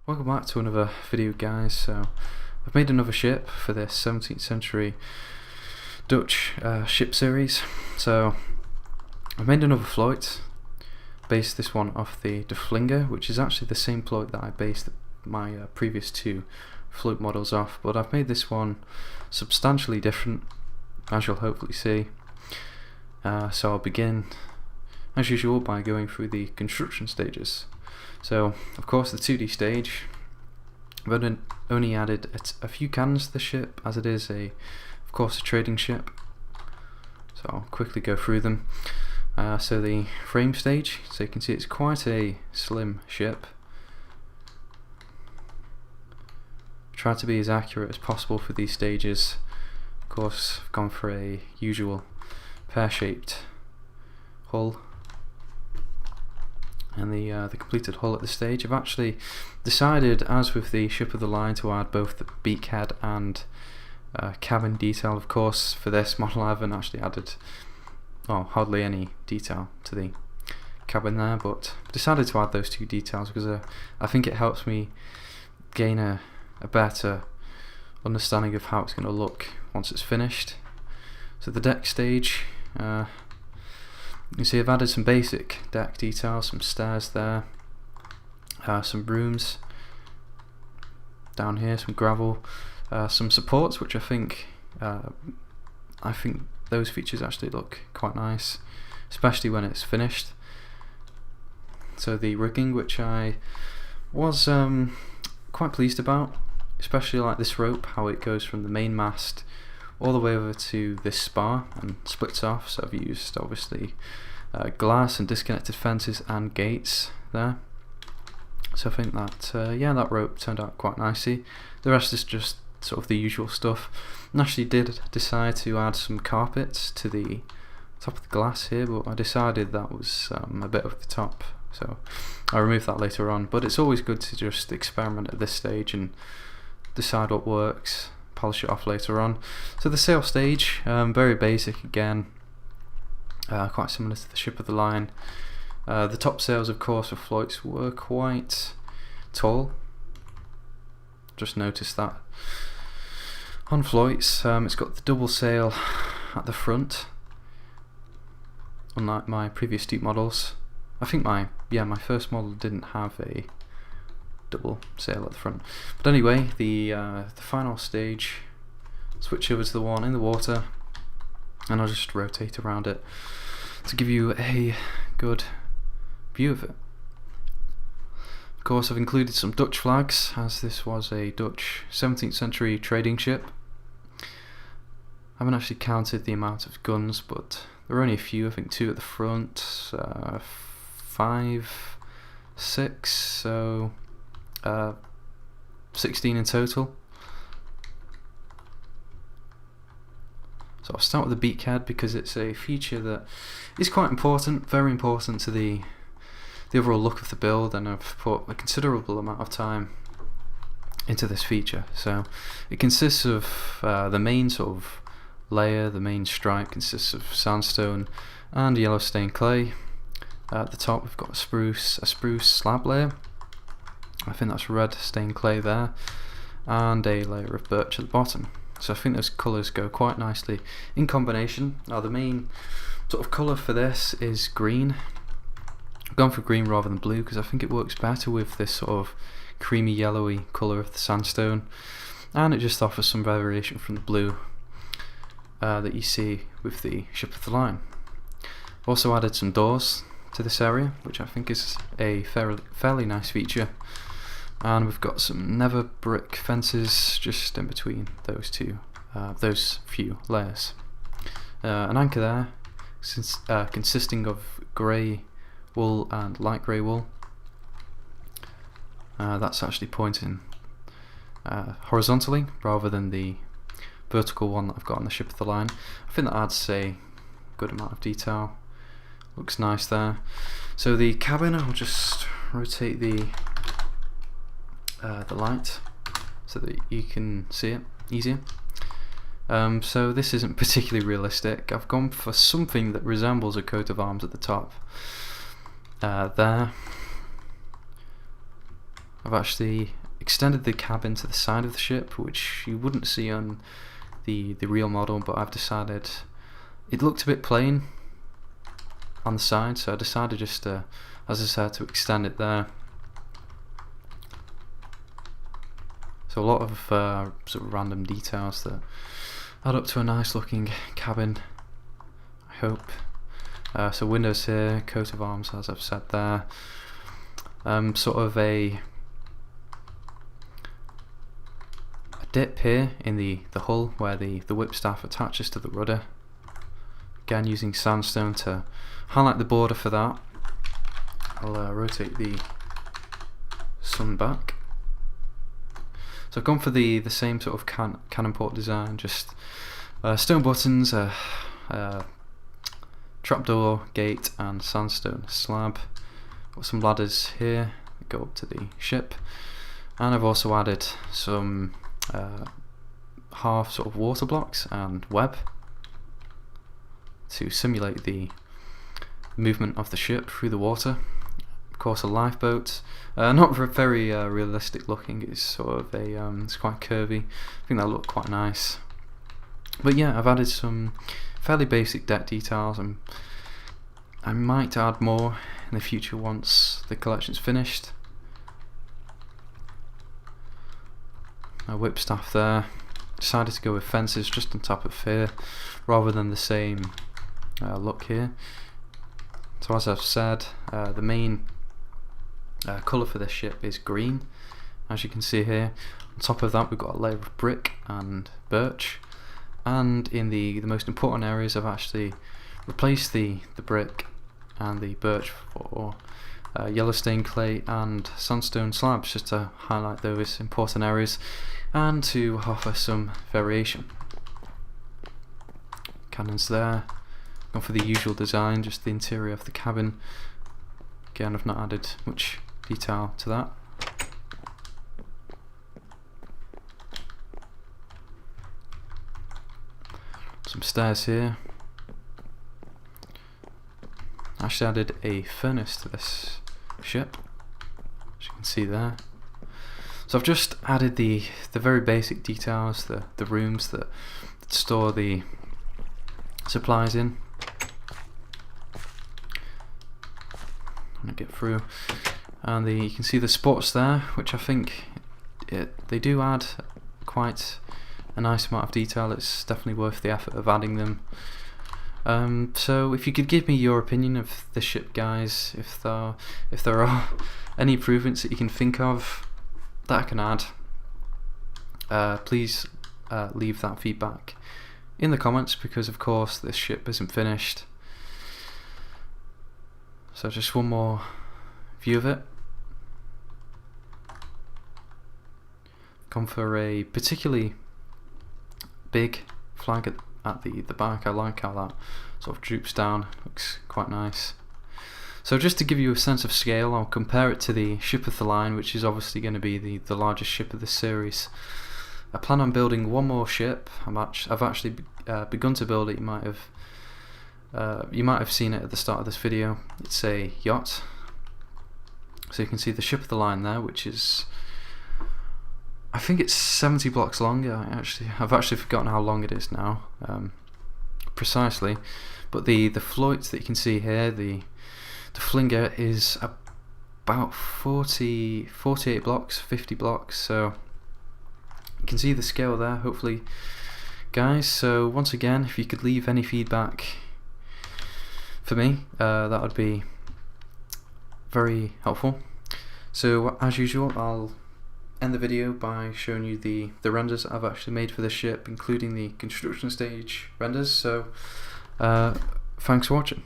Welcome back to another video, guys. So I've made another ship for this 17th century Dutch ship series. So I've made another Fluyt, based this one off the Derfflinger, which is actually the same Fluyt that I based my previous two Fluyt models off, but I've made this one substantially different, as you'll hopefully see. So I'll begin as usual by going through the construction stages. So, of course, the 2D stage, I've only added a few cannons to the ship, as it is of course, a trading ship. So I'll quickly go through them. So the frame stage, so you can see it's quite a slim ship. Try to be as accurate as possible for these stages. Of course, I've gone for a usual pear-shaped hull. And the completed hull at this stage. I've actually decided, as with the ship of the line, to add both the beakhead and cabin detail. Of course, for this model I haven't actually added hardly any detail to the cabin there, but I've decided to add those two details because I think it helps me gain a better understanding of how it's going to look once it's finished. So the deck stage, you see I've added some basic deck details, some stairs there, some rooms down here, some gravel, some supports, which I think those features actually look quite nice, especially when it's finished. So the rigging, which I was quite pleased about, especially like this rope, how it goes from the main mast all the way over to this spar and splits off. So I've used obviously glass and disconnected fences and gates there. So I think that that rope turned out quite nicely. The rest is just sort of the usual stuff. And actually did decide to add some carpets to the top of the glass here, but I decided that was a bit over the top, so I'll remove that later on. But it's always good to just experiment at this stage and decide what works, polish it off later on. So the sail stage, very basic again, quite similar to the ship of the line. The top sails, of course, for Fluyts were quite tall. Just noticed that. On Fluyts, it's got the double sail at the front, unlike my previous Duke models. I think my first model didn't have a double sail at the front. But anyway, the final stage, switch over to the one in the water, and I'll just rotate around it to give you a good view of it. Of course, I've included some Dutch flags, as this was a Dutch 17th century trading ship. I haven't actually counted the amount of guns, but there are only a few. I think 2 at the front, 5, 6, so 16 in total. So I'll start with the beakhead because it's a feature that is quite important, very important to the overall look of the build, and I've put a considerable amount of time into this feature. So it consists of the main sort of layer, the main stripe consists of sandstone and yellow stained clay. At the top we've got a spruce slab layer, I think that's red stained clay there, and a layer of birch at the bottom. So I think those colours go quite nicely in combination. Now the main sort of colour for this is green. I've gone for green rather than blue because I think it works better with this sort of creamy yellowy colour of the sandstone, and it just offers some variation from the blue that you see with the ship of the line. I've also added some doors to this area, which I think is a fairly nice feature, and we've got some nether brick fences just in between those few layers. An anchor there, consisting of grey wool and light grey wool. That's actually pointing horizontally rather than the vertical one that I've got on the ship of the line. I think that adds a good amount of detail. Looks nice there. So the cabin, I'll just rotate the light so that you can see it easier. So this isn't particularly realistic. I've gone for something that resembles a coat of arms at the top there. I've actually extended the cabin to the side of the ship, which you wouldn't see on the real model, but I've decided it looked a bit plain on the side, so I decided just to, as I said, to extend it there. So a lot of sort of random details that add up to a nice looking cabin, I hope. So windows here, coat of arms as I've said there. Sort of a dip here in the hull where the whipstaff attaches to the rudder. Again, using sandstone to highlight the border for that. I'll rotate the sun back. So I've gone for the same sort of cannon port design, just stone buttons, trapdoor, gate and sandstone slab. Got some ladders here that go up to the ship, and I've also added some half sort of water blocks and web to simulate the movement of the ship through the water. Of course, a lifeboat, not very realistic looking. It's sort of a it's quite curvy. I think that'll look quite nice. But yeah, I've added some fairly basic deck details, and I might add more in the future once the collection's finished. A whipstaff there. Decided to go with fences just on top of here rather than the same look here. So as I've said, the main colour for this ship is green, as you can see here. On top of that we've got a layer of brick and birch, and in the most important areas I've actually replaced the brick and the birch for yellow stained clay and sandstone slabs, just to highlight those important areas and to offer some variation. Cannons there. Gone for the usual design, just the interior of the cabin. Again, I've not added much detail to that. Some stairs here. Actually added a furnace to this ship, as you can see there. So I've just added the very basic details, the rooms that store the supplies in. I'm gonna get through, and you can see the spots there, which I think they do add quite a nice amount of detail. It's definitely worth the effort of adding them. So if you could give me your opinion of the ship, guys, if there are any improvements that you can think of that I can add, please leave that feedback in the comments, because of course this ship isn't finished. So just one more view of it. Gone for a particularly big flag at the back. I like how that sort of droops down, looks quite nice. So just to give you a sense of scale, I'll compare it to the ship of the line, which is obviously going to be the largest ship of the series. I plan on building one more ship. I've actually begun to build it. You might have seen it at the start of this video. It's a yacht. So you can see the ship of the line there, which is, I think it's 70 blocks long. I've actually forgotten how long it is now, precisely. But the Fluyt that you can see here, the Derfflinger, is about 48 blocks, 50 blocks. So you can see the scale there, hopefully, guys. So once again, if you could leave any feedback for me, that would be very helpful. So as usual, I'll end the video by showing you the renders I've actually made for this ship, including the construction stage renders. So thanks for watching.